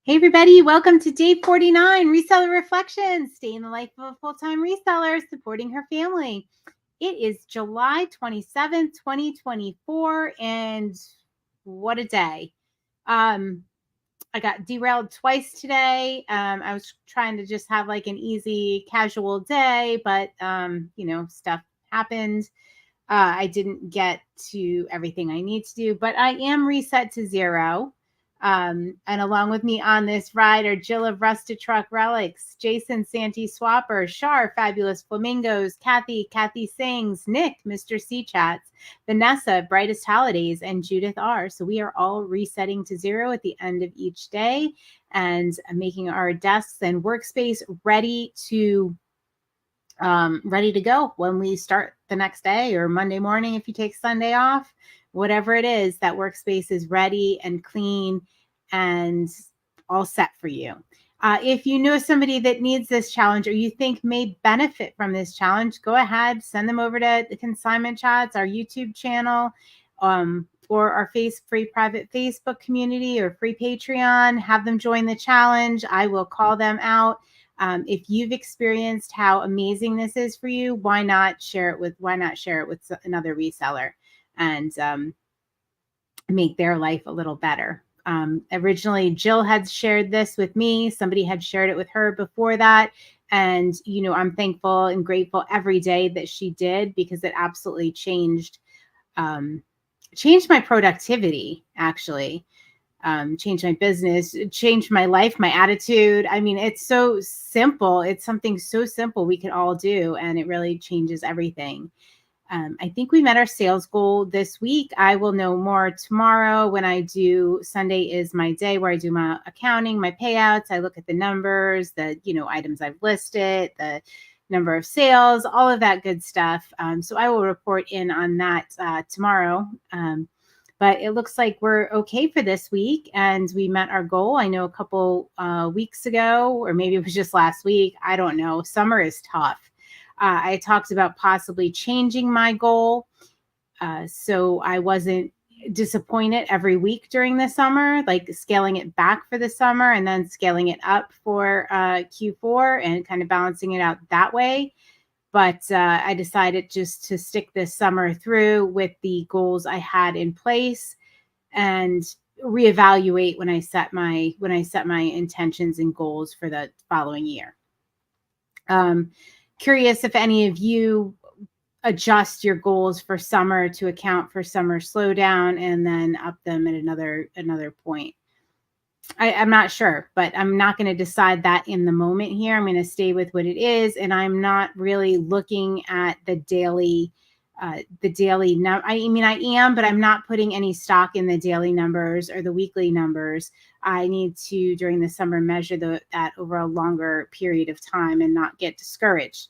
Hey everybody, welcome to day 49, Reseller Reflections, stay in the life of a full-time reseller, supporting her family. It is July 27th, 2024, and what a day. I got derailed twice today. I was trying to just have like an easy, casual day, but stuff happened. I didn't get to everything I need to do, but I am reset to zero. And along with me on this ride are Jill of Rusted Truck Relics, Jason Santee Swapper, Shar Fabulous Flamingos, Kathy Sings, Nick Mr. C Chats, Vanessa Brightest Holidays, and Judith R. So we are all resetting to zero at the end of each day and making our desks and workspace ready to go when we start the next day, or Monday morning if you take Sunday off. Whatever it is, that workspace is ready and clean and all set for you. If you know somebody that needs this challenge or you think may benefit from this challenge, go ahead, send them over to the Consignment Chats, our YouTube channel, or our free private Facebook community or free Patreon. Have them join the challenge. I will call them out. If you've experienced how amazing this is for you, why not share it with another reseller and make their life a little better. Originally, Jill had shared this with me. Somebody had shared it with her before that. And, I'm thankful and grateful every day that she did, because it absolutely changed my productivity, actually. Changed my business, changed my life, my attitude. I mean, it's so simple. It's something so simple we could all do, and it really changes everything. I think we met our sales goal this week. I will know more tomorrow when I do. Sunday is my day where I do my accounting, my payouts. I look at the numbers, the items I've listed, the number of sales, all of that good stuff. So I will report in on that tomorrow. But it looks like we're okay for this week, and we met our goal. I know a couple weeks ago, or maybe it was just last week, I don't know. Summer is tough. I talked about possibly changing my goal, so I wasn't disappointed every week during the summer, like scaling it back for the summer and then scaling it up for Q4 and kind of balancing it out that way. But I decided just to stick this summer through with the goals I had in place and reevaluate when I set my intentions and goals for the following year. Curious if any of you adjust your goals for summer to account for summer slowdown and then up them at another point. I'm not sure, but I'm not going to decide that in the moment here. I'm going to stay with what it is, and I'm not really looking at the daily number. I am, but I'm not putting any stock in the daily numbers or the weekly numbers. I need to, during the summer, measure that over a longer period of time and not get discouraged.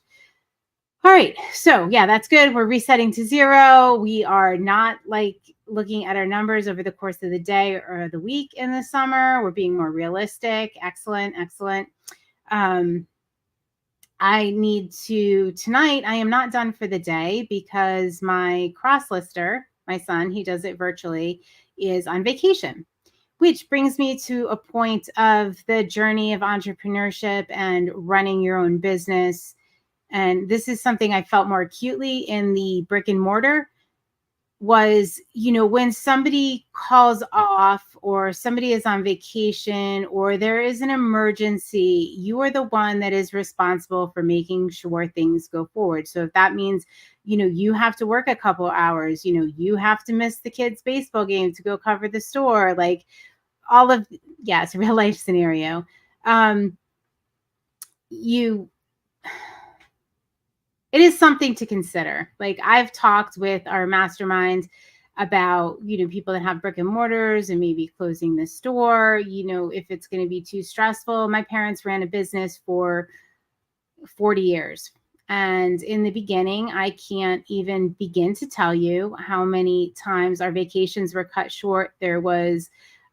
All right. So yeah, that's good. We're resetting to zero. We are not like looking at our numbers over the course of the day or the week in the summer. We're being more realistic. Excellent. Tonight, I am not done for the day because my cross-lister, my son, he does it virtually, is on vacation, which brings me to a point of the journey of entrepreneurship and running your own business. And this is something I felt more acutely in the brick and mortar was, when somebody calls off or somebody is on vacation or there is an emergency, you are the one that is responsible for making sure things go forward. So if that means, you have to work a couple hours, you have to miss the kids' baseball game to go cover the store, like it's a real life scenario. It is something to consider. Like, I've talked with our mastermind about, people that have brick and mortars and maybe closing the store, if it's going to be too stressful. My parents ran a business for 40 years. And in the beginning, I can't even begin to tell you how many times our vacations were cut short. There was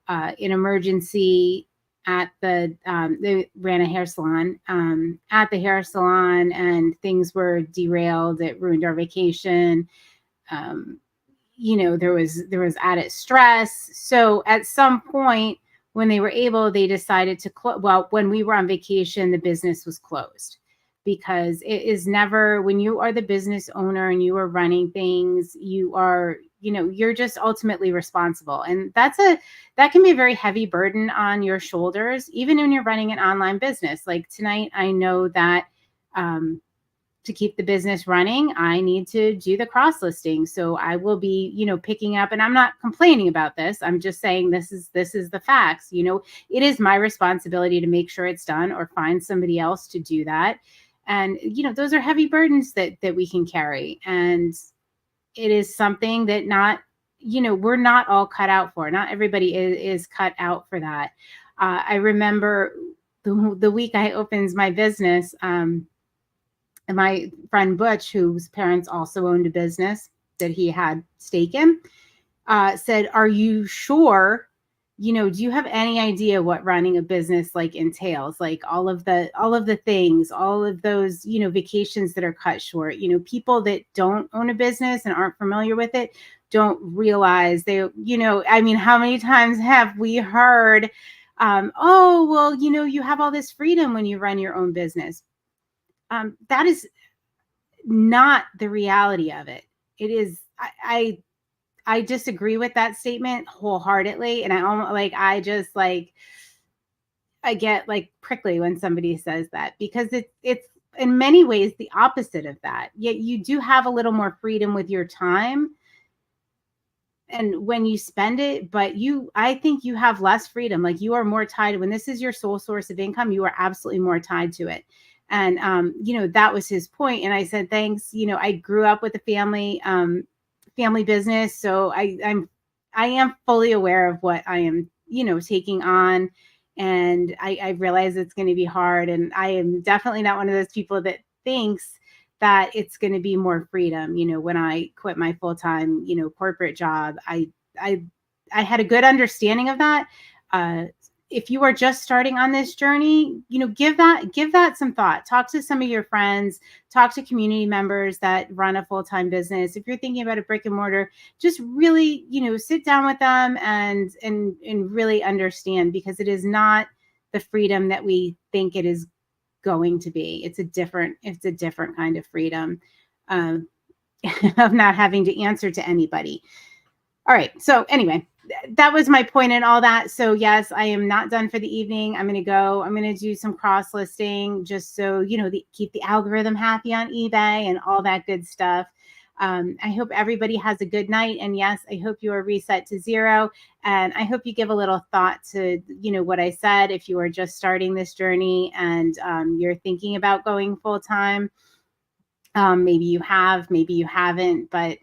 an emergency at they ran a hair salon at the hair salon, and things were derailed. It ruined our vacation. There was added stress. So at some point when they were able, they decided to close. Well, when we were on vacation, the business was closed, because it is never, when you are the business owner and you are running things, you are, you're just ultimately responsible. And that can be a very heavy burden on your shoulders, even when you're running an online business. Like tonight, I know that to keep the business running, I need to do the cross listing. So I will be, picking up, and I'm not complaining about this. I'm just saying this is the facts. It is my responsibility to make sure it's done, or find somebody else to do that. And, those are heavy burdens that we can carry. And it is something that we're not all cut out for. Not everybody is cut out for that. I remember the week I opened my business, and my friend Butch, whose parents also owned a business that he had stake in, said, "Are you sure? Do you have any idea what running a business like entails? Like all of the things, all of those, vacations that are cut short. People that don't own a business and aren't familiar with it don't realize they, I mean, how many times have we heard, oh, well, you have all this freedom when you run your own business." That is not the reality of it. It is, I disagree with that statement wholeheartedly. And I almost I get like prickly when somebody says that, because it's in many ways the opposite of that. Yet you do have a little more freedom with your time and when you spend it, but I think you have less freedom. Like you are more tied, when this is your sole source of income, you are absolutely more tied to it. And that was his point. And I said, thanks. I grew up with a family business, so I am fully aware of what I am taking on. And I realize it's going to be hard, and I am definitely not one of those people that thinks that it's going to be more freedom. When I quit my full-time, corporate job, I had a good understanding of that. If you are just starting on this journey, give that some thought. Talk to some of your friends, talk to community members that run a full-time business. If you're thinking about a brick and mortar, just really, sit down with them and really understand, because it is not the freedom that we think it is going to be. It's a different kind of freedom, of not having to answer to anybody. All right. So anyway, that was my point in all that. So yes, I am not done for the evening. I'm going to do some cross listing, just so, keep the algorithm happy on eBay and all that good stuff. I hope everybody has a good night. And yes, I hope you are reset to zero. And I hope you give a little thought to, what I said, if you are just starting this journey and you're thinking about going full time. Maybe you have, maybe you haven't, but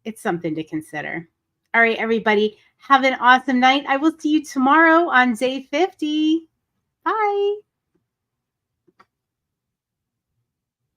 it's something to consider. All right, everybody, have an awesome night. I will see you tomorrow on day 50. Bye.